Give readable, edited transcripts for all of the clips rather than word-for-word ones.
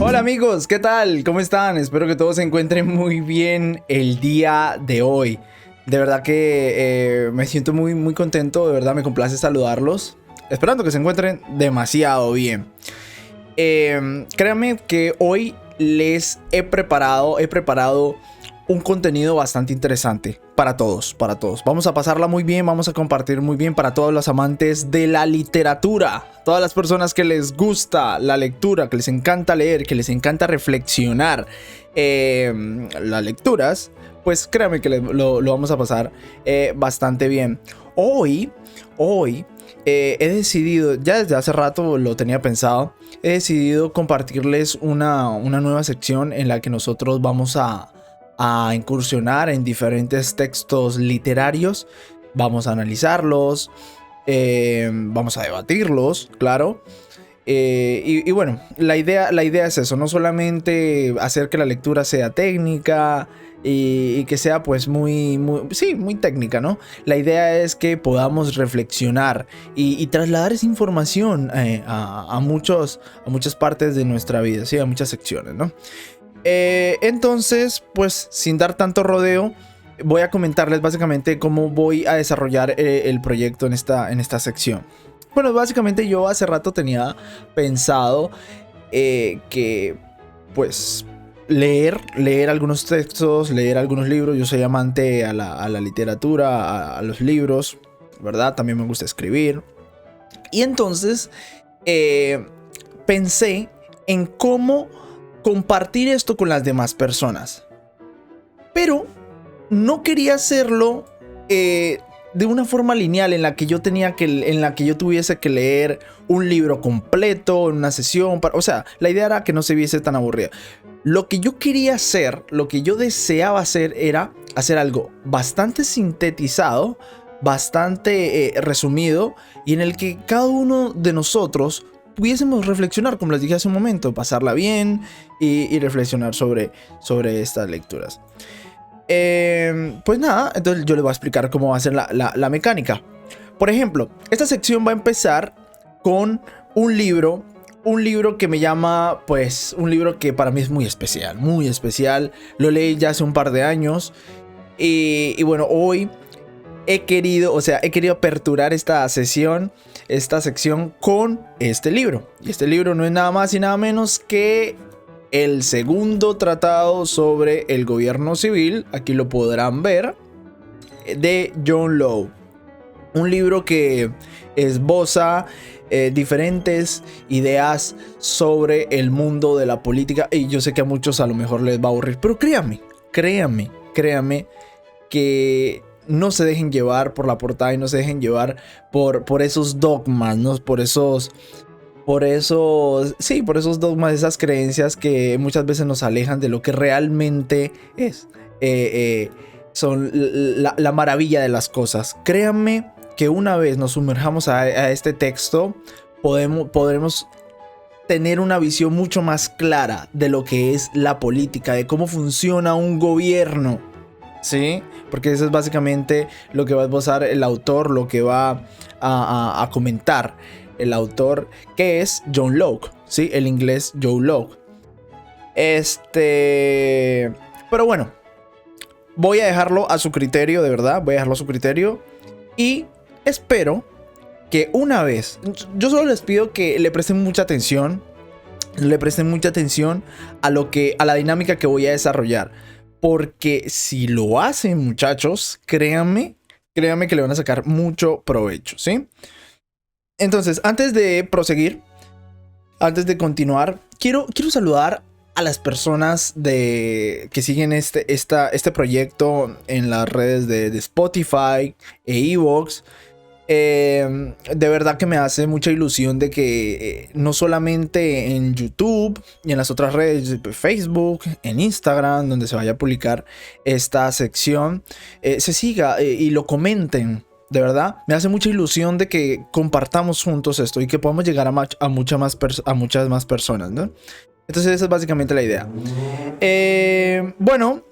Hola amigos, ¿qué tal? ¿Cómo están? Espero que todos se encuentren muy bien el día de hoy. De verdad que me siento muy contento, de verdad me complace saludarlos. Esperando que se encuentren demasiado bien. Créanme que hoy les he preparado un contenido bastante interesante para todos. Vamos a pasarla muy bien, vamos a compartir muy bien para todos los amantes de la literatura. Todas las personas que les gusta la lectura, que les encanta leer, que les encanta reflexionar las lecturas, pues créanme que lo vamos a pasar bastante bien. Hoy he decidido, ya desde hace rato lo tenía pensado, he decidido compartirles una nueva sección en la que nosotros vamos a incursionar en diferentes textos literarios. Vamos a analizarlos, vamos a debatirlos, claro. Y bueno, la idea es eso, no solamente hacer que la lectura sea técnica y que sea pues muy técnica, ¿no? La idea es que podamos reflexionar y trasladar esa información a muchas partes de nuestra vida, ¿sí? A muchas secciones, ¿no? Entonces, pues sin dar tanto rodeo, voy a comentarles básicamente cómo voy a desarrollar el proyecto en esta sección. Bueno, básicamente yo hace rato tenía pensado que pues leer algunos textos, leer algunos libros. Yo soy amante a la literatura, a los libros, ¿verdad? También me gusta escribir. Y entonces pensé en cómo compartir esto con las demás personas, pero no quería hacerlo de una forma lineal en la que yo tuviese que leer un libro completo en una sesión. O sea, la idea era que no se viese tan aburrida. Lo que yo quería hacer, lo que yo deseaba hacer, era hacer algo bastante sintetizado, bastante resumido, y en el que cada uno de nosotros pudiésemos reflexionar, como les dije hace un momento, pasarla bien y reflexionar sobre estas lecturas. Pues nada, entonces yo les voy a explicar cómo va a ser la mecánica. Por ejemplo, esta sección va a empezar con un libro que me llama, pues, un libro que para mí es muy especial. Lo leí ya hace un par de años y bueno, hoy he querido aperturar esta sección con este libro. Y este libro no es nada más y nada menos que el segundo tratado sobre el gobierno civil, aquí lo podrán ver, de John Locke. Un libro que esboza diferentes ideas sobre el mundo de la política. Y yo sé que a muchos a lo mejor les va a aburrir, pero créanme que no se dejen llevar por la portada y no se dejen llevar por esos dogmas, ¿no? Por esos dogmas, esas creencias que muchas veces nos alejan de lo que realmente es. Son la maravilla de las cosas. Créanme que una vez nos sumerjamos a este texto, podremos tener una visión mucho más clara de lo que es la política, de cómo funciona un gobierno, ¿sí? Porque eso es básicamente lo que va a esbozar el autor, lo que va a comentar el autor, que es John Locke, ¿sí? El inglés John Locke. Pero bueno, voy a dejarlo a su criterio, de verdad, voy a dejarlo a su criterio. Y espero que una vez, yo solo les pido que le presten mucha atención a la dinámica que voy a desarrollar. Porque si lo hacen, muchachos, créanme que le van a sacar mucho provecho, ¿sí? Entonces, antes de proseguir, antes de continuar, quiero saludar a las personas que siguen este proyecto en las redes de Spotify e iVoox. De verdad que me hace mucha ilusión de que no solamente en YouTube y en las otras redes, Facebook, en Instagram, donde se vaya a publicar esta sección, se siga y lo comenten. De verdad, me hace mucha ilusión de que compartamos juntos esto y que podamos llegar a muchas más personas, ¿no? Entonces esa es básicamente la idea. Bueno,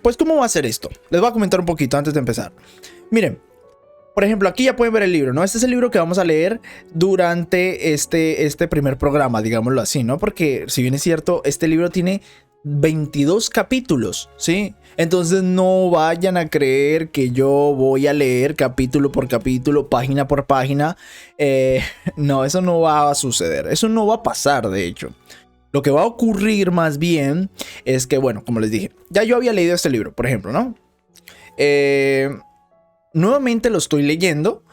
pues ¿cómo va a ser esto? Les voy a comentar un poquito antes de empezar. Miren, Por ejemplo, aquí ya pueden ver el libro, ¿no? Este es el libro que vamos a leer durante este primer programa, digámoslo así, ¿no? Porque si bien es cierto, este libro tiene 22 capítulos, ¿sí? Entonces no vayan a creer que yo voy a leer capítulo por capítulo, página por página. No, eso no va a suceder, eso no va a pasar, de hecho. Lo que va a ocurrir más bien es que, bueno, como les dije, ya yo había leído este libro, por ejemplo, ¿no? Nuevamente lo estoy leyendo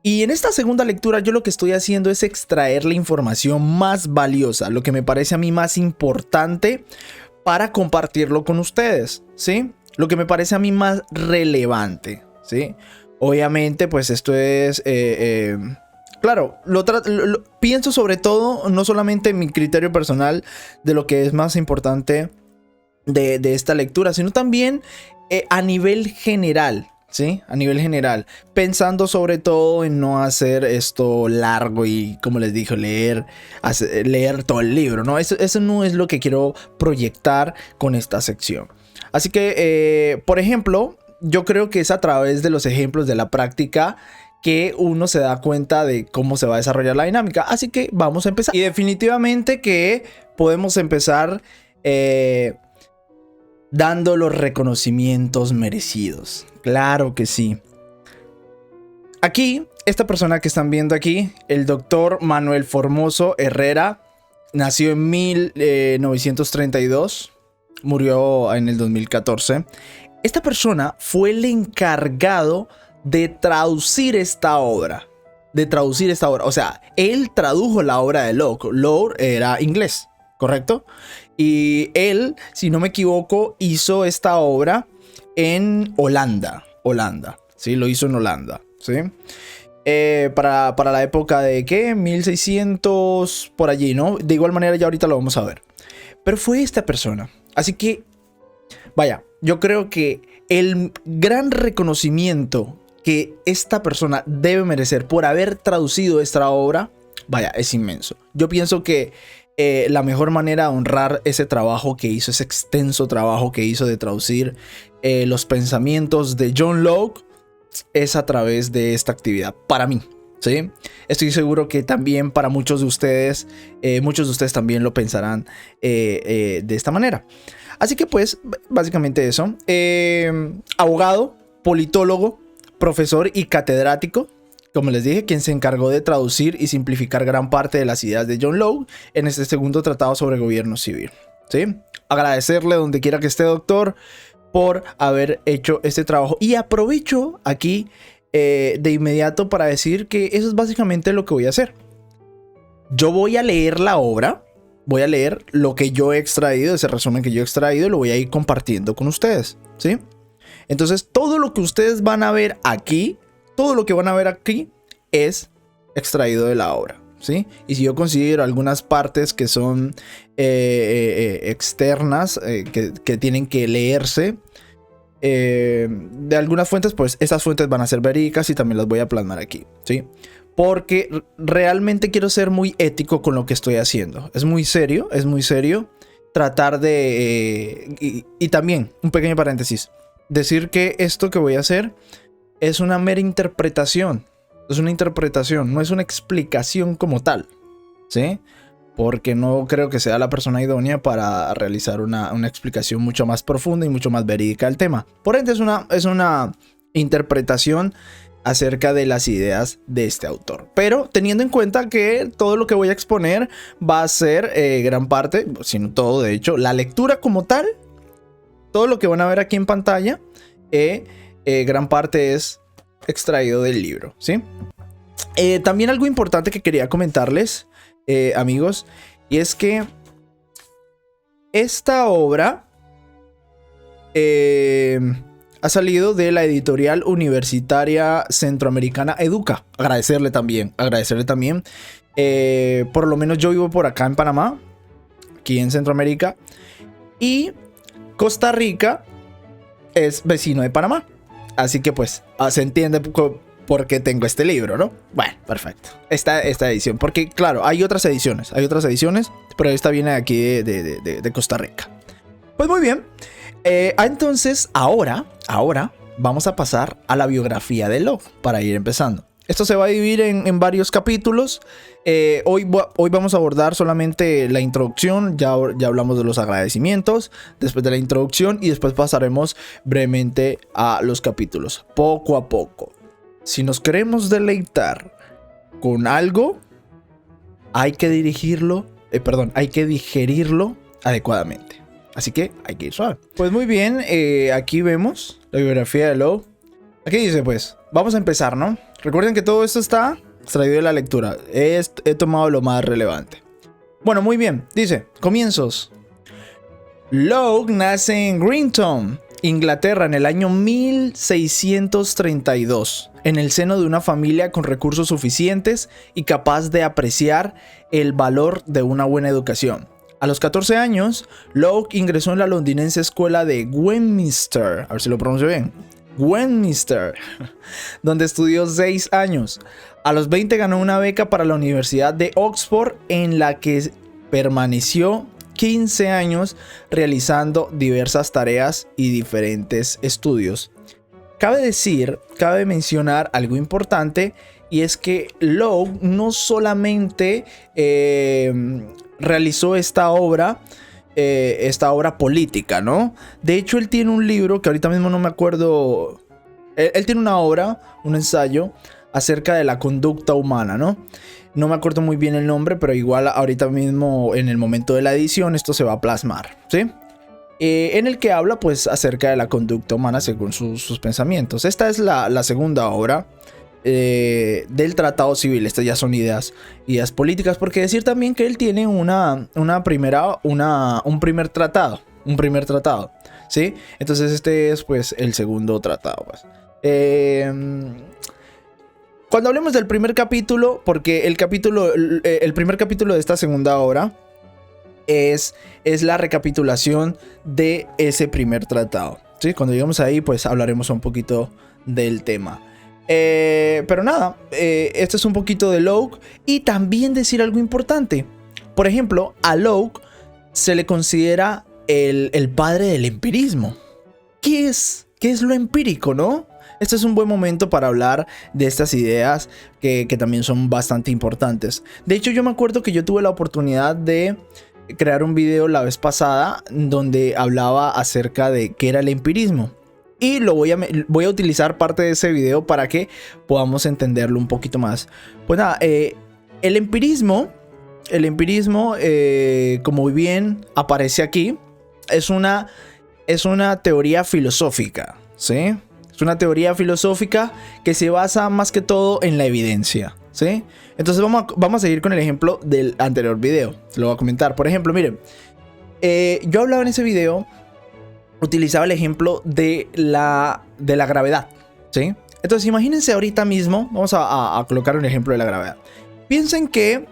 y en esta segunda lectura yo lo que estoy haciendo es extraer la información más valiosa, lo que me parece a mí más importante para compartirlo con ustedes, ¿sí? Lo que me parece a mí más relevante, ¿sí? Obviamente, pues esto es... claro, pienso sobre todo, no solamente en mi criterio personal de lo que es más importante de esta lectura, sino también a nivel general. Sí, a nivel general, pensando sobre todo en no hacer esto largo y, como les dije, leer todo el libro, ¿no? Eso no es lo que quiero proyectar con esta sección. Así que, por ejemplo, yo creo que es a través de los ejemplos de la práctica que uno se da cuenta de cómo se va a desarrollar la dinámica. Así que vamos a empezar. Y definitivamente que podemos empezar dando los reconocimientos merecidos. Claro que sí. Aquí, esta persona que están viendo aquí, el doctor Manuel Formoso Herrera, nació en 1932, murió en el 2014. Esta persona fue el encargado de traducir esta obra. O sea, él tradujo la obra de Locke. Locke era inglés, ¿correcto? Y él, si no me equivoco, hizo esta obra en Holanda, ¿sí? Lo hizo en Holanda, ¿sí? Para la época de, ¿qué? 1600, por allí, ¿no? De igual manera ya ahorita lo vamos a ver. Pero fue esta persona. Así que, vaya, yo creo que el gran reconocimiento que esta persona debe merecer por haber traducido esta obra, vaya, es inmenso. Yo pienso que la mejor manera de honrar ese trabajo que hizo, ese extenso trabajo que hizo de traducir los pensamientos de John Locke, es a través de esta actividad, para mí, ¿sí? Estoy seguro que también para muchos de ustedes también lo pensarán de esta manera. Así que pues, básicamente eso. Abogado, politólogo, profesor y catedrático, como les dije, quien se encargó de traducir y simplificar gran parte de las ideas de John Locke en este segundo tratado sobre gobierno civil, ¿sí? Agradecerle donde quiera que esté, doctor, por haber hecho este trabajo. Y aprovecho aquí de inmediato para decir que eso es básicamente lo que voy a hacer. Yo voy a leer la obra, voy a leer lo que yo he extraído, ese resumen que yo he extraído, y lo voy a ir compartiendo con ustedes, ¿sí? Entonces, todo lo que ustedes van a ver aquí, todo lo que van a ver aquí es extraído de la obra, ¿sí? Y si yo considero algunas partes que son externas, que tienen que leerse de algunas fuentes, pues estas fuentes van a ser verídicas y también las voy a plasmar aquí, ¿sí? Porque realmente quiero ser muy ético con lo que estoy haciendo. Es muy serio tratar de... y también, un pequeño paréntesis, decir que esto que voy a hacer es una mera interpretación. Es una interpretación, no es una explicación como tal, ¿sí? Porque no creo que sea la persona idónea para realizar una explicación mucho más profunda y mucho más verídica del tema. Por ende, es una interpretación acerca de las ideas de este autor. Pero teniendo en cuenta que todo lo que voy a exponer va a ser gran parte, sino todo de hecho, la lectura como tal, todo lo que van a ver aquí en pantalla, gran parte es extraído del libro, ¿sí? También algo importante que quería comentarles, amigos, y es que esta obra ha salido de la editorial universitaria centroamericana Educa. Agradecerle también. Por lo menos yo vivo por acá en Panamá, aquí en Centroamérica, y Costa Rica es vecino de Panamá. Así que pues se entiende por qué tengo este libro, ¿no? Bueno, perfecto. Esta edición, porque claro, hay otras ediciones, pero esta viene de aquí de Costa Rica. Pues muy bien. Entonces, ahora vamos a pasar a la biografía de Locke para ir empezando. Esto se va a dividir en varios capítulos. Hoy vamos a abordar solamente la introducción. Ya hablamos de los agradecimientos, después de la introducción, y después pasaremos brevemente a los capítulos, poco a poco. Si nos queremos deleitar con algo, hay que digerirlo adecuadamente. Así que hay que ir suave. Pues muy bien, aquí vemos la biografía de Locke. Aquí dice pues, vamos a empezar, ¿no? Recuerden que todo esto está extraído de la lectura. He tomado lo más relevante. Bueno, muy bien. Dice, comienzos. Locke nace en Greentown, Inglaterra, en el año 1632, en el seno de una familia con recursos suficientes y capaz de apreciar el valor de una buena educación. A los 14 años, Locke ingresó en la londinense escuela de Westminster, a ver si lo pronuncio bien, Westminster, donde estudió 6 años. A los 20 ganó una beca para la Universidad de Oxford, en la que permaneció 15 años realizando diversas tareas y diferentes estudios. Cabe mencionar algo importante, y es que Locke no solamente realizó esta obra política, ¿no? De hecho, él tiene un libro que ahorita mismo no me acuerdo. Él tiene una obra, un ensayo acerca de la conducta humana, ¿no? No me acuerdo muy bien el nombre, pero igual ahorita mismo en el momento de la edición esto se va a plasmar, ¿sí? En el que habla pues acerca de la conducta humana según sus pensamientos. Esta es la segunda obra del Tratado Civil. Estas ya son ideas políticas, porque decir también que él tiene un primer tratado, ¿sí? Entonces este es pues el segundo tratado, pues. Cuando hablemos del primer capítulo, porque el primer capítulo de esta segunda obra es la recapitulación de ese primer tratado, ¿sí? Cuando lleguemos ahí pues hablaremos un poquito del tema. Pero nada, esto es un poquito de Locke. Y también decir algo importante. Por ejemplo, a Locke se le considera el padre del empirismo. ¿Qué es lo empírico, no? Este es un buen momento para hablar de estas ideas que también son bastante importantes. De hecho, yo me acuerdo que yo tuve la oportunidad de crear un video la vez pasada donde hablaba acerca de qué era el empirismo. Y voy a utilizar parte de ese video para que podamos entenderlo un poquito más. Pues nada, el empirismo, como bien aparece aquí, es una teoría filosófica, ¿sí? Es una teoría filosófica que se basa más que todo en la evidencia, ¿sí? Entonces vamos a seguir con el ejemplo del anterior video. Se lo voy a comentar. Por ejemplo, miren, yo hablaba en ese video, utilizaba el ejemplo de la gravedad, ¿sí? Entonces imagínense ahorita mismo, vamos a colocar un ejemplo de la gravedad. Piensen que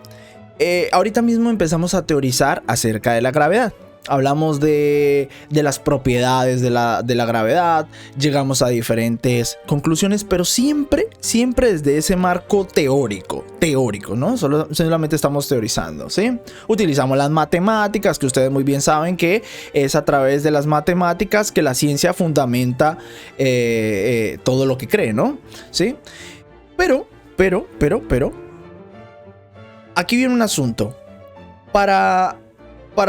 ahorita mismo empezamos a teorizar acerca de la gravedad. Hablamos de las propiedades de la gravedad, llegamos a diferentes conclusiones, pero siempre desde ese marco teórico, ¿no? Solamente estamos teorizando, ¿sí? Utilizamos las matemáticas, que ustedes muy bien saben que es a través de las matemáticas que la ciencia fundamenta todo lo que cree, ¿no? ¿Sí? Pero, aquí viene un asunto. Para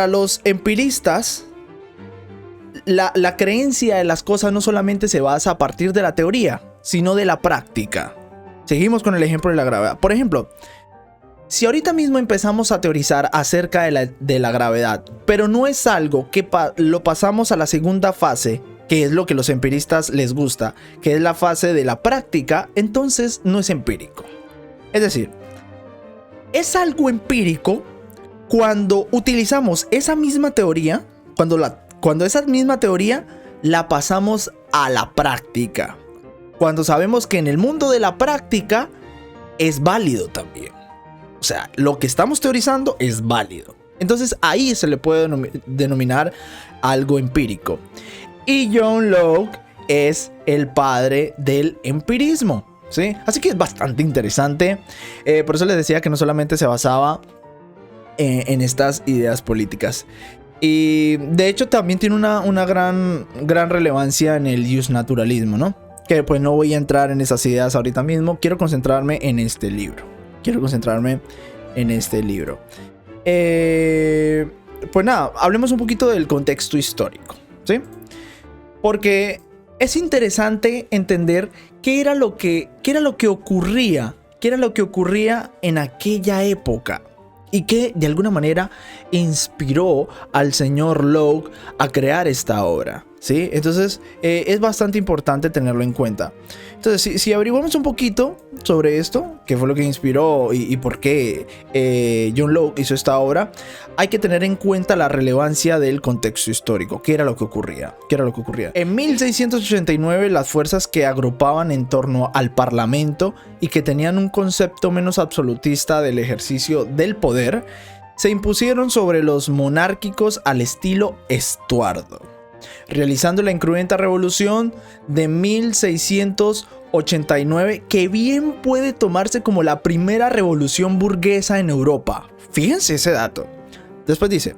los empiristas, la creencia de las cosas no solamente se basa a partir de la teoría, sino de la práctica. Seguimos con el ejemplo de la gravedad. Por ejemplo, si ahorita mismo empezamos a teorizar acerca de la gravedad, pero no es algo que lo pasamos a la segunda fase, que es lo que los empiristas les gusta, que es la fase de la práctica, entonces no es empírico. Es decir, es algo empírico cuando utilizamos esa misma teoría, cuando esa misma teoría la pasamos a la práctica. Cuando sabemos que en el mundo de la práctica es válido también. O sea, lo que estamos teorizando es válido. Entonces ahí se le puede denominar algo empírico. Y John Locke es el padre del empirismo, ¿sí? Así que es bastante interesante. Por eso les decía que no solamente se basaba en estas ideas políticas. Y de hecho también tiene una gran relevancia en el justnaturalismo, ¿no? que pues no voy a entrar en esas ideas ahorita mismo. Quiero concentrarme en este libro. Pues nada, hablemos un poquito del contexto histórico, ¿sí? Porque es interesante entender qué era lo que ocurría en aquella época y que de alguna manera inspiró al señor Logue a crear esta obra, ¿sí? Entonces es bastante importante tenerlo en cuenta. Entonces si averiguamos un poquito sobre esto, qué fue lo que inspiró y por qué John Logue hizo esta obra, hay que tener en cuenta la relevancia del contexto histórico. ¿Qué era lo que ocurría? En 1689 las fuerzas que agrupaban en torno al parlamento y que tenían un concepto menos absolutista del ejercicio del poder se impusieron sobre los monárquicos al estilo Estuardo, realizando la incruenta revolución de 1689, que bien puede tomarse como la primera revolución burguesa en Europa. Fíjense ese dato. Después dice,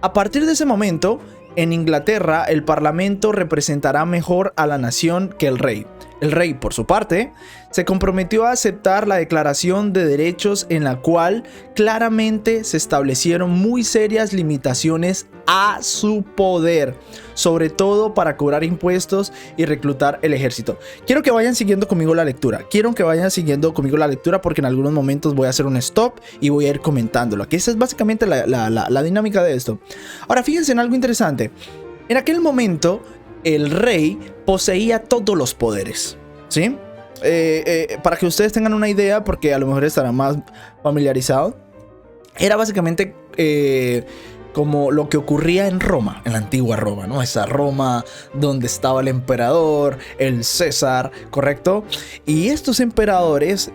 a partir de ese momento, en Inglaterra el parlamento representará mejor a la nación que el rey. El rey, por su parte, se comprometió a aceptar la Declaración de Derechos, en la cual claramente se establecieron muy serias limitaciones a su poder, sobre todo para cobrar impuestos y reclutar el ejército. Quiero que vayan siguiendo conmigo la lectura. Porque en algunos momentos voy a hacer un stop y voy a ir comentándolo. Aquí esa es básicamente la dinámica de esto. Ahora, fíjense en algo interesante. En aquel momento, el rey poseía todos los poderes, ¿sí? Para que ustedes tengan una idea, porque a lo mejor estarán más familiarizados, era básicamente como lo que ocurría en Roma, en la antigua Roma, ¿no? Esa Roma donde estaba el emperador, el César, ¿correcto? Y estos emperadores,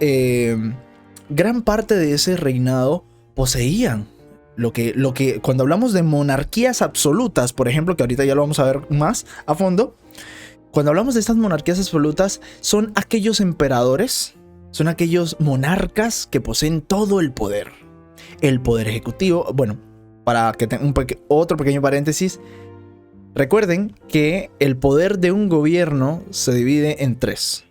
gran parte de ese reinado poseían lo que cuando hablamos de monarquías absolutas, por ejemplo, que ahorita ya lo vamos a ver más a fondo, cuando hablamos de estas monarquías absolutas, son aquellos emperadores, son aquellos monarcas que poseen todo el poder ejecutivo. Bueno, para que tenga otro pequeño paréntesis, recuerden que el poder de un gobierno se divide en tres.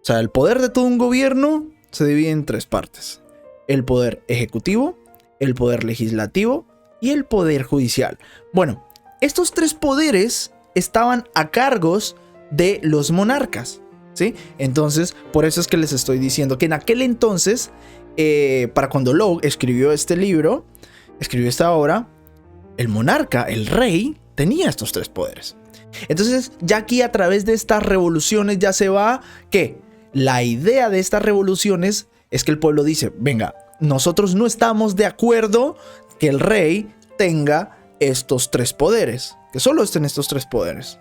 O sea, el poder de todo un gobierno se divide en tres partes: el poder ejecutivo, el poder legislativo y el poder judicial. Bueno, estos tres poderes estaban a cargos de los monarcas, ¿sí? Entonces, por eso es que les estoy diciendo que en aquel entonces, para cuando Logue escribió este libro, escribió esta obra, el monarca, el rey, tenía estos tres poderes. Entonces, ya aquí a través de estas revoluciones ya se va que la idea de estas revoluciones es que el pueblo dice, venga, nosotros no estamos de acuerdo que el rey tenga estos tres poderes, que solo estén estos tres poderes.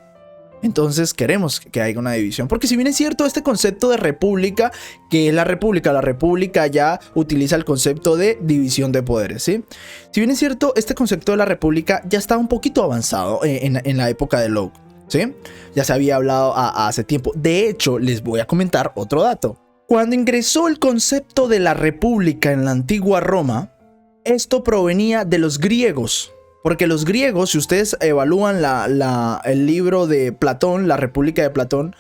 Entonces queremos que haya una división, porque si bien es cierto este concepto de república, que es la república ya utiliza el concepto de división de poderes, ¿sí? Si bien es cierto este concepto de la república ya estaba un poquito avanzado en la época de Logue, ¿sí? Ya se había hablado hace tiempo. De hecho, les voy a comentar otro dato. Cuando ingresó el concepto de la república en la antigua Roma, esto provenía de los griegos. Porque los griegos, si ustedes evalúan el libro de Platón, la República de Platón,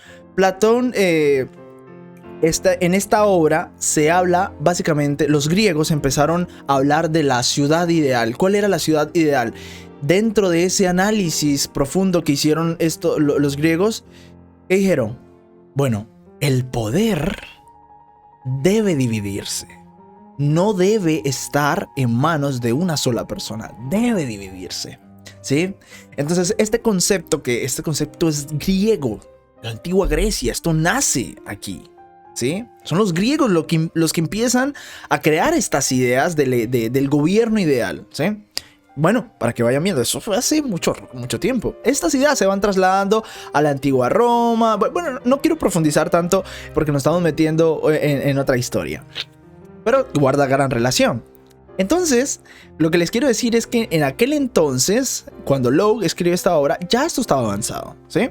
en esta obra se habla básicamente, los griegos empezaron a hablar de la ciudad ideal. ¿Cuál era la ciudad ideal? Dentro de ese análisis profundo que hicieron los griegos, ¿qué dijeron? Bueno, el poder debe dividirse. No debe estar en manos de una sola persona. Debe dividirse, ¿sí? Entonces, este concepto es griego, la antigua Grecia. Esto nace aquí, ¿sí? Son los griegos los que empiezan a crear estas ideas del gobierno ideal, ¿sí? Bueno, para que vayan viendo, eso fue hace mucho tiempo. Estas ideas se van trasladando a la antigua Roma. Bueno, no quiero profundizar tanto porque nos estamos metiendo en otra historia, pero guarda gran relación. Entonces, lo que les quiero decir es que en aquel entonces, cuando Logue escribió esta obra, ya esto estaba avanzado, ¿sí?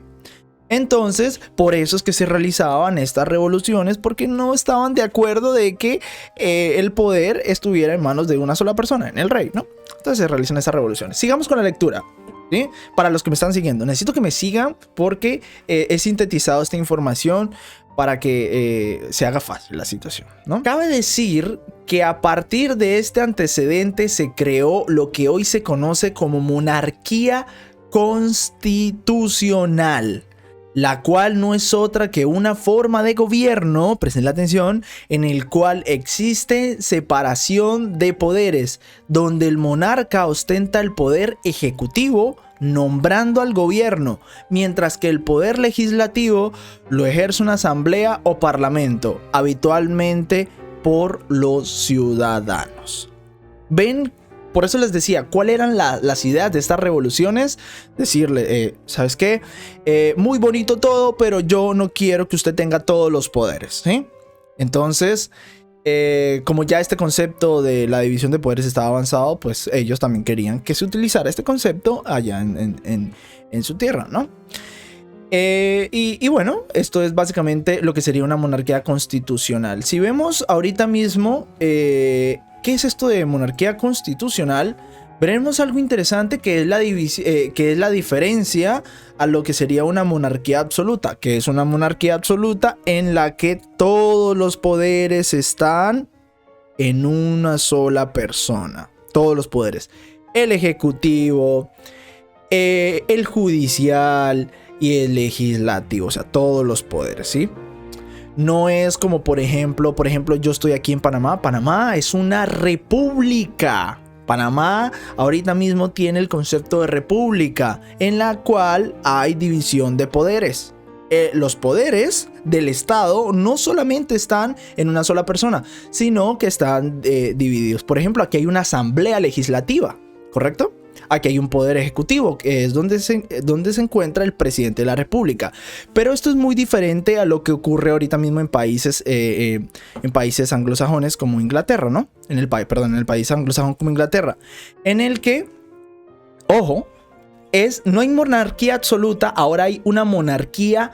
Entonces, por eso es que se realizaban estas revoluciones, porque no estaban de acuerdo de que el poder estuviera en manos de una sola persona, en el rey, ¿no? Entonces se realizan estas revoluciones. Sigamos con la lectura. ¿Sí? Para los que me están siguiendo, necesito que me sigan porque he sintetizado esta información para que se haga fácil la situación, ¿no? Cabe decir que a partir de este antecedente se creó lo que hoy se conoce como monarquía constitucional, la cual no es otra que una forma de gobierno, presten la atención, en el cual existe separación de poderes, donde el monarca ostenta el poder ejecutivo, nombrando al gobierno, mientras que el poder legislativo lo ejerce una asamblea o parlamento, habitualmente por los ciudadanos. ¿Ven? Por eso les decía, ¿cuáles eran las ideas de estas revoluciones? Decirle, ¿sabes qué? Muy bonito todo, pero yo no quiero que usted tenga todos los poderes, ¿sí? Entonces, como ya este concepto de la división de poderes estaba avanzado, pues ellos también querían que se utilizara este concepto allá en su tierra, ¿no? Y bueno, esto es básicamente lo que sería una monarquía constitucional. Si vemos ahorita mismo... ¿qué es esto de monarquía constitucional? Veremos algo interesante que es la diferencia a lo que sería una monarquía absoluta, que es una monarquía absoluta en la que todos los poderes están en una sola persona. Todos los poderes. El ejecutivo, el judicial y el legislativo. O sea, todos los poderes, ¿sí? No es como por ejemplo, yo estoy aquí en Panamá. Panamá es una república. Panamá ahorita mismo tiene el concepto de república, en la cual hay división de poderes. Los poderes del Estado no solamente están en una sola persona, sino que están divididos. Por ejemplo, aquí hay una asamblea legislativa, ¿correcto? Aquí hay un poder ejecutivo, que es donde se encuentra el presidente de la república. Pero esto es muy diferente a lo que ocurre ahorita mismo en países anglosajones como Inglaterra, ¿no? En el país anglosajón como Inglaterra, en el que, ojo, no hay monarquía absoluta, ahora hay una monarquía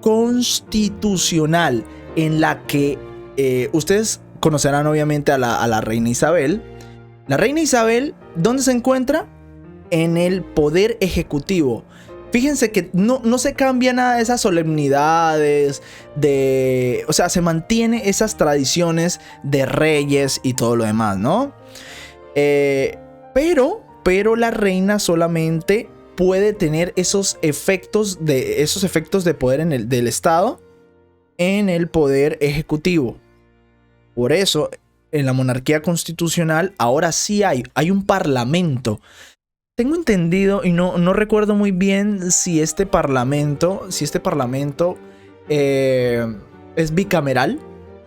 constitucional, en la que ustedes conocerán obviamente a la reina Isabel. La reina Isabel, ¿dónde se encuentra? En el poder ejecutivo. Fíjense que no se cambia nada de esas solemnidades, o sea, se mantiene esas tradiciones de reyes y todo lo demás, ¿no? Pero la reina solamente puede tener esos efectos de poder del Estado en el poder ejecutivo. Por eso, en la monarquía constitucional, ahora sí hay un parlamento. Tengo entendido y no recuerdo muy bien si este parlamento es bicameral,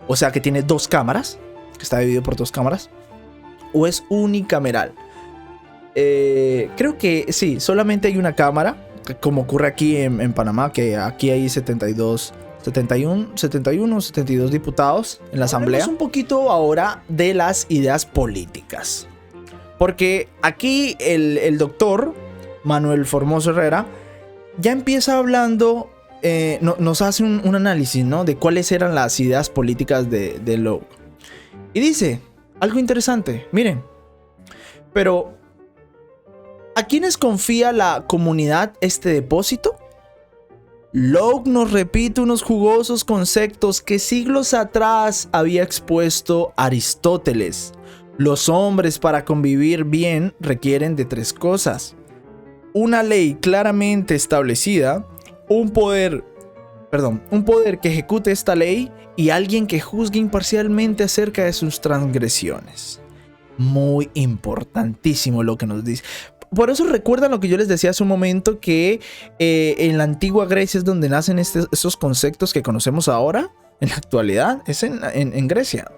o sea que tiene dos cámaras, que está dividido por dos cámaras, o es unicameral. Creo que sí, solamente hay una cámara, como ocurre aquí en Panamá, que aquí hay 72 diputados en la asamblea. Hablemos un poquito ahora de las ideas políticas. Porque aquí el doctor Manuel Formoso Herrera ya empieza hablando, nos hace un análisis, ¿no? De cuáles eran las ideas políticas de Locke. Y dice algo interesante, miren, pero ¿a quiénes confía la comunidad este depósito? Locke nos repite unos jugosos conceptos que siglos atrás había expuesto Aristóteles. Los hombres para convivir bien requieren de tres cosas: una ley claramente establecida, un poder que ejecute esta ley y alguien que juzgue imparcialmente acerca de sus transgresiones. Muy importantísimo lo que nos dice. Por eso recuerdan lo que yo les decía hace un momento, que en la antigua Grecia es donde nacen esos conceptos que conocemos ahora, en la actualidad, es en Grecia.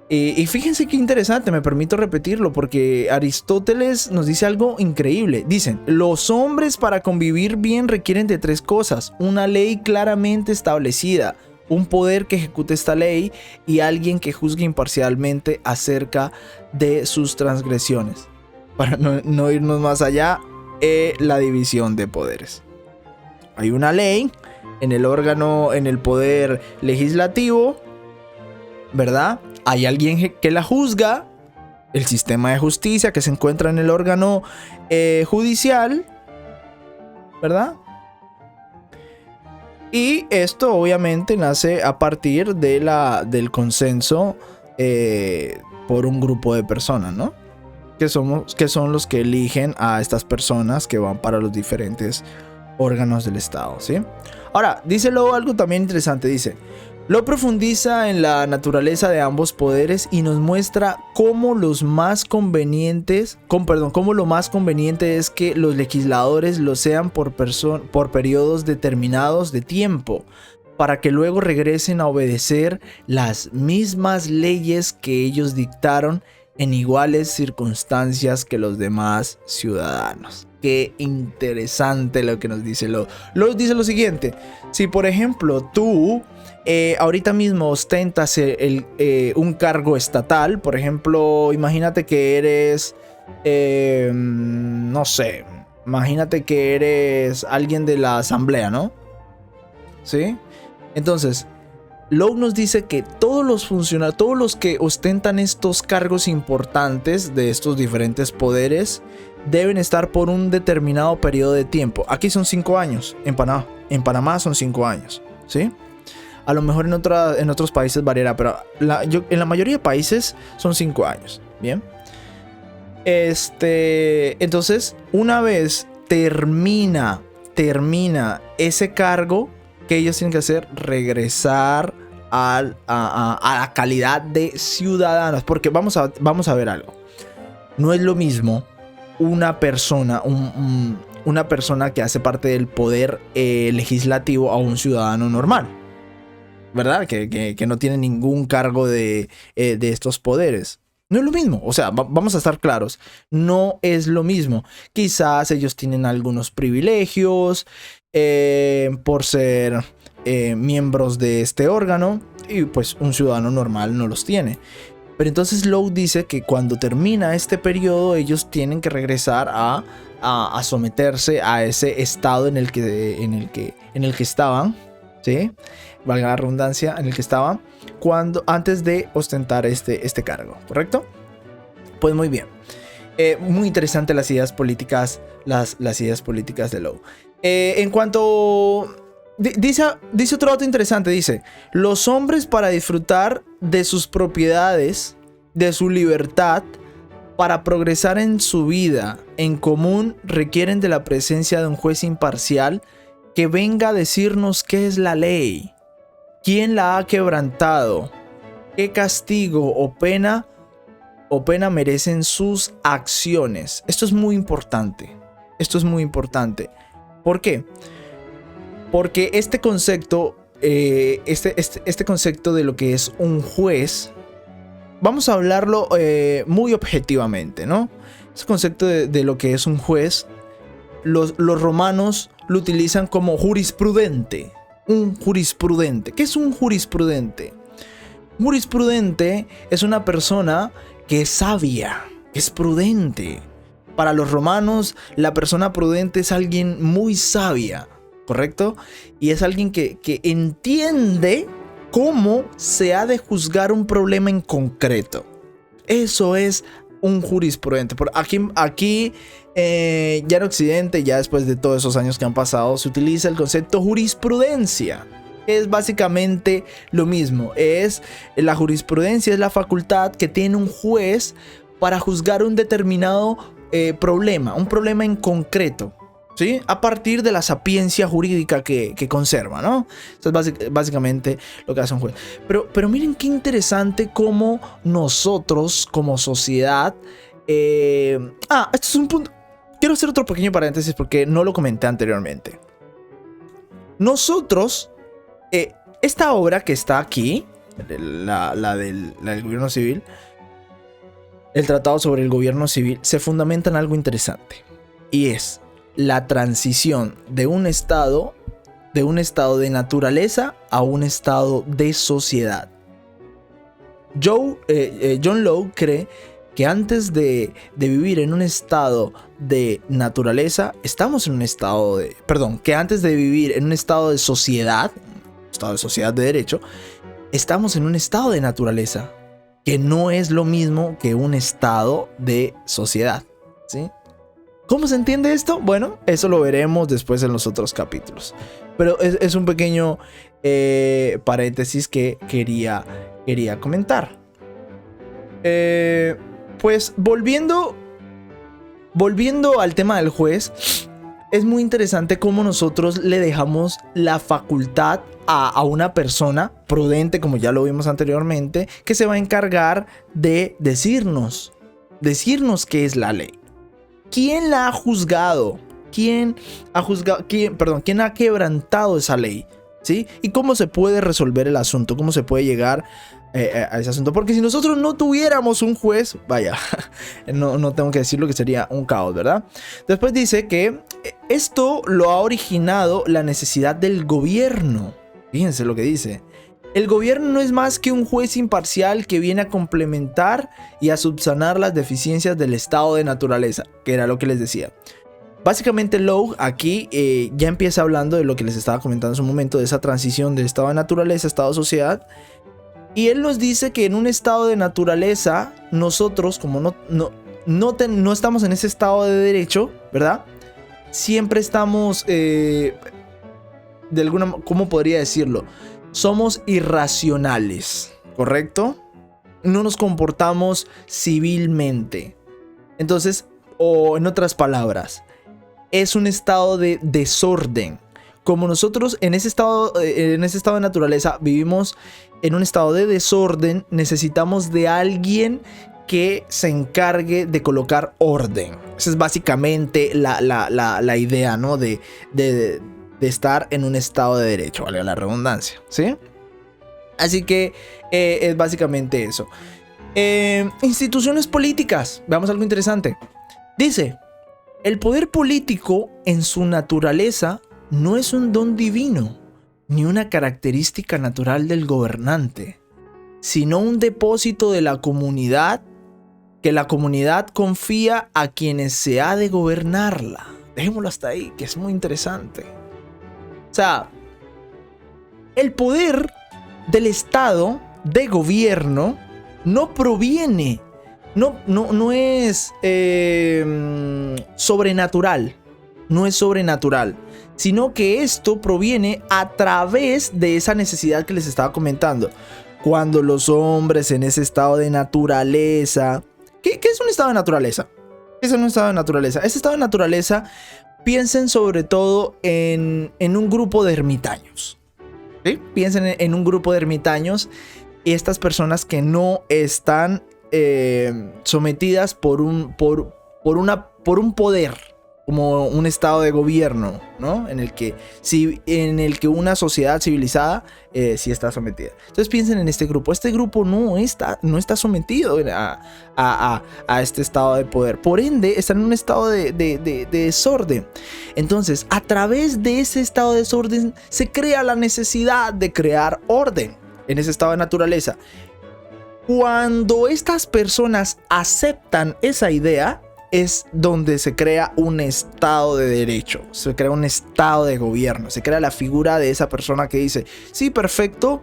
Y fíjense qué interesante, me permito repetirlo porque Aristóteles nos dice algo increíble. Dicen, los hombres para convivir bien requieren de tres cosas: una ley claramente establecida, un poder que ejecute esta ley y alguien que juzgue imparcialmente acerca de sus transgresiones. Para no irnos más allá, la división de poderes. Hay una ley en el poder legislativo, ¿verdad? Hay alguien que la juzga el sistema de justicia que se encuentra en el órgano judicial, ¿verdad? Y esto obviamente nace a partir de del consenso por un grupo de personas, ¿no? Que son los que eligen a estas personas que van para los diferentes órganos del Estado, ¿sí? Ahora, dice luego algo también interesante, dice: lo profundiza en la naturaleza de ambos poderes y nos muestra cómo lo más conveniente es que los legisladores lo sean por periodos determinados de tiempo, para que luego regresen a obedecer las mismas leyes que ellos dictaron en iguales circunstancias que los demás ciudadanos. Qué interesante lo que nos dice Law. Law dice lo siguiente: si por ejemplo tú ahorita mismo ostentas un cargo estatal, por ejemplo, imagínate que eres, no sé, imagínate que eres alguien de la asamblea, ¿no? ¿Sí? Entonces, Law nos dice que todos los que ostentan estos cargos importantes de estos diferentes poderes deben estar por un determinado periodo de tiempo. Aquí son 5 años, en Panamá son 5 años, ¿sí? A lo mejor en otros países variará, pero en la mayoría de países son 5 años, ¿bien? Entonces, una vez termina ese cargo, que ellos tienen que hacer, regresar a la calidad de ciudadanos. Porque vamos a ver algo. No es lo mismo una persona, una persona que hace parte del poder legislativo a un ciudadano normal, ¿verdad? Que no tiene ningún cargo de estos poderes. No es lo mismo, o sea, vamos a estar claros, no es lo mismo. Quizás ellos tienen algunos privilegios por ser miembros de este órgano, y pues un ciudadano normal no los tiene. Pero entonces Law dice que cuando termina este periodo, ellos tienen que regresar a someterse a ese estado en el que estaban, ¿sí? Valga la redundancia, en el que estaban antes de ostentar este cargo, ¿correcto? Pues muy bien. Muy interesante las ideas políticas, las ideas políticas de Law. En cuanto... Dice otro dato interesante, dice: los hombres, para disfrutar de sus propiedades, de su libertad, para progresar en su vida en común, requieren de la presencia de un juez imparcial que venga a decirnos qué es la ley, quién la ha quebrantado, qué castigo o pena merecen sus acciones. Esto es muy importante. ¿Por qué? Porque este concepto, este concepto de lo que es un juez, vamos a hablarlo muy objetivamente, ¿no? Este concepto de lo que es un juez, los romanos lo utilizan como jurisprudente. Un jurisprudente. ¿Qué es un jurisprudente? Un jurisprudente es una persona que es sabia, que es prudente. Para los romanos, la persona prudente es alguien muy sabia, ¿correcto? Y es alguien que entiende cómo se ha de juzgar un problema en concreto. Eso es un jurisprudente. Por aquí ya en Occidente, ya después de todos esos años que han pasado, se utiliza el concepto jurisprudencia. Es básicamente lo mismo. La jurisprudencia es la facultad que tiene un juez para juzgar un determinado problema, un problema en concreto, ¿sí? A partir de la sapiencia jurídica que conserva, ¿no? Esto es básicamente lo que hace un juez. Pero miren qué interesante cómo nosotros como sociedad... esto es un punto... Quiero hacer otro pequeño paréntesis porque no lo comenté anteriormente. Nosotros... esta obra que está aquí, la del gobierno civil, el tratado sobre el gobierno civil, se fundamenta en algo interesante. Y es la transición de un estado de naturaleza a un estado de sociedad. John Law cree que antes de vivir en un estado de naturaleza, estamos en un estado de... Perdón, que antes de vivir en un estado de sociedad de derecho, estamos en un estado de naturaleza. que no es lo mismo que un estado de sociedad, ¿sí? ¿Cómo se entiende esto? Bueno, eso lo veremos después en los otros capítulos. Pero es un pequeño paréntesis que quería comentar. Pues volviendo al tema del juez, es muy interesante cómo nosotros le dejamos la facultad a una persona prudente, como ya lo vimos anteriormente, que se va a encargar de decirnos qué es la ley. ¿Quién la ha juzgado? ¿Quién ha quebrantado esa ley? ¿Sí? ¿Y cómo se puede resolver el asunto? ¿Cómo se puede llegar a ese asunto? Porque si nosotros no tuviéramos un juez, vaya, no tengo que decirlo, que sería un caos, ¿verdad? Después dice que esto lo ha originado la necesidad del gobierno. Fíjense lo que dice. El gobierno no es más que un juez imparcial que viene a complementar y a subsanar las deficiencias del estado de naturaleza, que era lo que les decía. Básicamente Lowe aquí ya empieza hablando de lo que les estaba comentando en su momento, de esa transición del estado de naturaleza a estado de sociedad. Y él nos dice que en un estado de naturaleza, nosotros, como no estamos en ese estado de derecho, ¿verdad? Siempre estamos, ¿cómo podría decirlo? Somos irracionales, ¿correcto? No nos comportamos civilmente. Entonces, o en otras palabras, es un estado de desorden. Como nosotros en ese estado de naturaleza vivimos en un estado de desorden, necesitamos de alguien que se encargue de colocar orden. Esa es básicamente la idea, ¿no? De estar en un estado de derecho, vale la redundancia, ¿sí? Así que es básicamente eso. Instituciones políticas, veamos algo interesante. Dice, el poder político en su naturaleza no es un don divino, ni una característica natural del gobernante, sino un depósito de la comunidad, que la comunidad confía a quienes se ha de gobernarla. Dejémoslo hasta ahí, que es muy interesante. O sea, el poder del Estado de gobierno no proviene, no es sobrenatural, no es sobrenatural, sino que esto proviene a través de esa necesidad que les estaba comentando. Cuando los hombres en ese estado de naturaleza, ¿qué es un estado de naturaleza? ¿Qué es un estado de naturaleza? Ese estado de naturaleza, piensen sobre todo en un grupo de ermitaños, ¿sí? Piensen en un grupo de ermitaños y estas personas que no están sometidas por un poder, como un estado de gobierno, ¿no? En el que una sociedad civilizada sí está sometida. Entonces piensen en este grupo. Este grupo no está sometido a este estado de poder. Por ende, está en un estado de desorden. Entonces, a través de ese estado de desorden se crea la necesidad de crear orden en ese estado de naturaleza. Cuando estas personas aceptan esa idea, es donde se crea un estado de derecho, se crea un estado de gobierno, se crea la figura de esa persona que dice, sí, perfecto,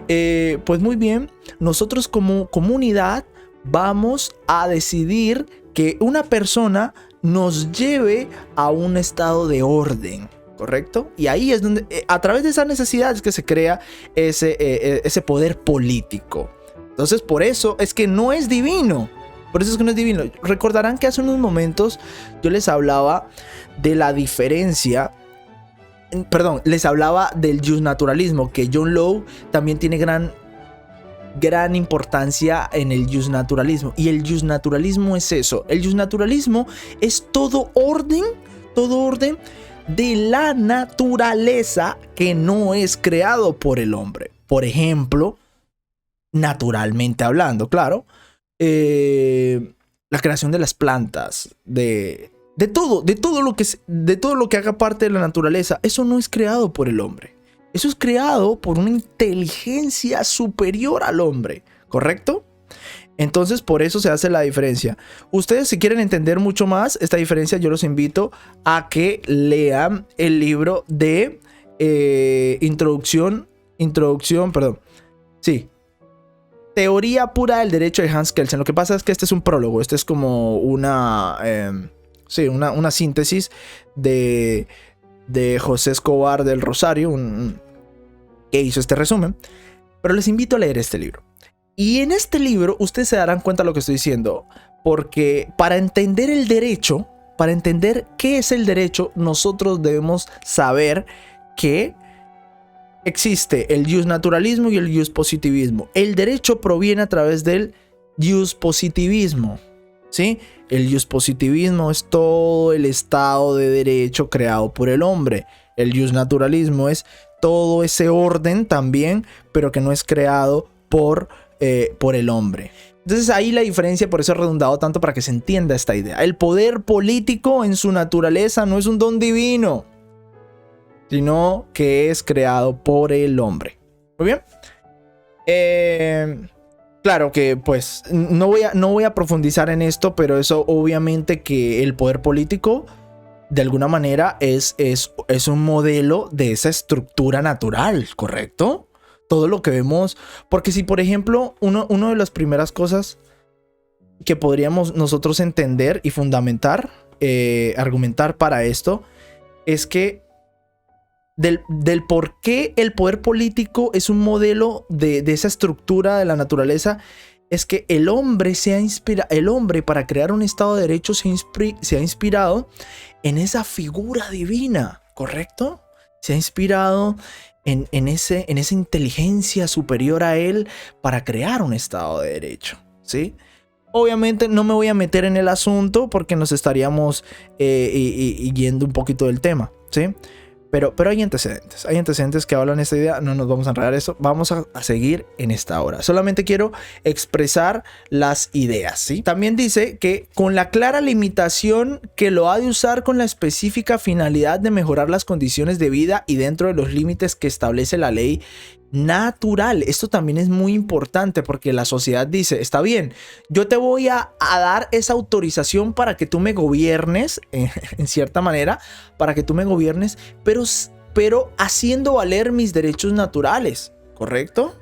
pues muy bien, nosotros como comunidad vamos a decidir que una persona nos lleve a un estado de orden, ¿correcto? Y ahí es donde, a través de esa necesidad es que se crea ese poder político. Entonces, por eso es que no es divino. Por eso es que no es divino. Recordarán que hace unos momentos yo les hablaba de la diferencia. Les hablaba del justnaturalismo, que John Lowe también tiene gran importancia en el justnaturalismo. Y el justnaturalismo es eso. El justnaturalismo es todo orden de la naturaleza que no es creado por el hombre. Por ejemplo, naturalmente hablando, claro. La creación de las plantas, de todo lo que haga parte de la naturaleza, eso no es creado por el hombre. Eso es creado por una inteligencia superior al hombre, ¿correcto? Entonces, por eso se hace la diferencia. Ustedes, si quieren entender mucho más esta diferencia, yo los invito a que lean el libro de teoría pura del derecho de Hans Kelsen. Lo que pasa es que este es un prólogo, este es como una síntesis de José Escobar del Rosario, que hizo este resumen. Pero les invito a leer este libro. Y en este libro ustedes se darán cuenta de lo que estoy diciendo, porque para entender el derecho, para entender qué es el derecho, nosotros debemos saber que existe el justnaturalismo y el justpositivismo. El derecho proviene a través del justpositivismo, ¿sí? El justpositivismo es todo el estado de derecho creado por el hombre. El justnaturalismo es todo ese orden también, pero que no es creado por el hombre. Entonces ahí la diferencia, por eso he redundado tanto para que se entienda esta idea. El poder político en su naturaleza no es un don divino, sino que es creado por el hombre. Muy bien. Claro que pues no voy a profundizar en esto, pero eso obviamente que el poder político de alguna manera es un modelo de esa estructura natural, ¿correcto? Todo lo que vemos, porque si por ejemplo una de las primeras cosas que podríamos nosotros entender y fundamentar, argumentar para esto, es que del por qué el poder político es un modelo de esa estructura de la naturaleza, es que el hombre para crear un estado de derecho se ha inspirado en esa figura divina, ¿correcto? Se ha inspirado en esa inteligencia superior a él para crear un estado de derecho, ¿sí? Obviamente no me voy a meter en el asunto porque nos estaríamos yendo un poquito del tema, ¿sí? Pero hay antecedentes que hablan esta idea. No nos vamos a enredar eso. Vamos a seguir en esta hora. Solamente quiero expresar las ideas, ¿sí? También dice que con la clara limitación que lo ha de usar con la específica finalidad de mejorar las condiciones de vida y dentro de los límites que establece la ley natural. Esto también es muy importante porque la sociedad dice, está bien, yo te voy a dar esa autorización para que tú me gobiernes, en cierta manera, para que tú me gobiernes, pero haciendo valer mis derechos naturales, ¿correcto?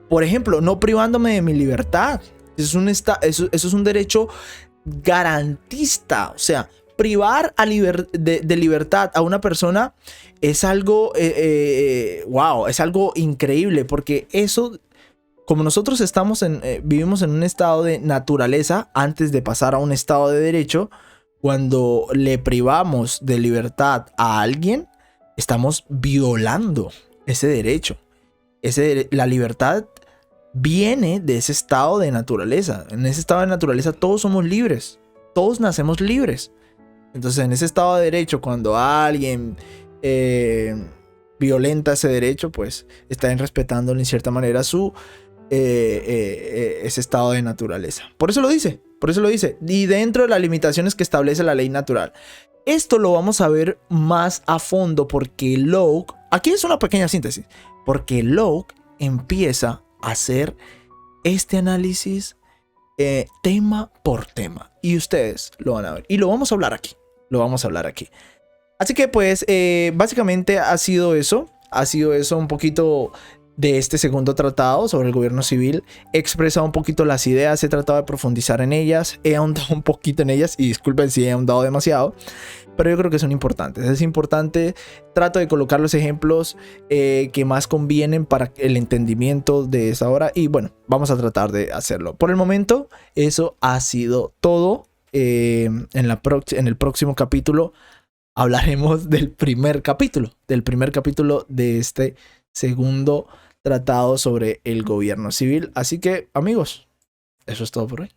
Por ejemplo, no privándome de mi libertad. Eso es un derecho garantista, o sea, privar de libertad a una persona es algo, es algo increíble, porque eso, como nosotros vivimos en un estado de naturaleza antes de pasar a un estado de derecho, cuando le privamos de libertad a alguien, estamos violando ese derecho. La libertad viene de ese estado de naturaleza. En ese estado de naturaleza todos somos libres, todos nacemos libres. Entonces, en ese estado de derecho, cuando alguien violenta ese derecho, pues está respetando en cierta manera ese estado de naturaleza. Por eso lo dice. Y dentro de las limitaciones que establece la ley natural. Esto lo vamos a ver más a fondo porque Locke, aquí es una pequeña síntesis, porque Locke empieza a hacer este análisis tema por tema. Y ustedes lo van a ver. Y lo vamos a hablar aquí. Así que pues básicamente ha sido eso un poquito de este segundo tratado sobre el gobierno civil. He expresado un poquito las ideas, he tratado de profundizar en ellas, he ahondado un poquito en ellas y disculpen si he ahondado demasiado, pero yo creo que son importantes. Es importante, trato de colocar los ejemplos que más convienen para el entendimiento de esta hora y bueno, vamos a tratar de hacerlo. Por el momento, eso ha sido todo. En el próximo capítulo hablaremos del primer capítulo de este segundo tratado sobre el gobierno civil. Así que, amigos, eso es todo por hoy.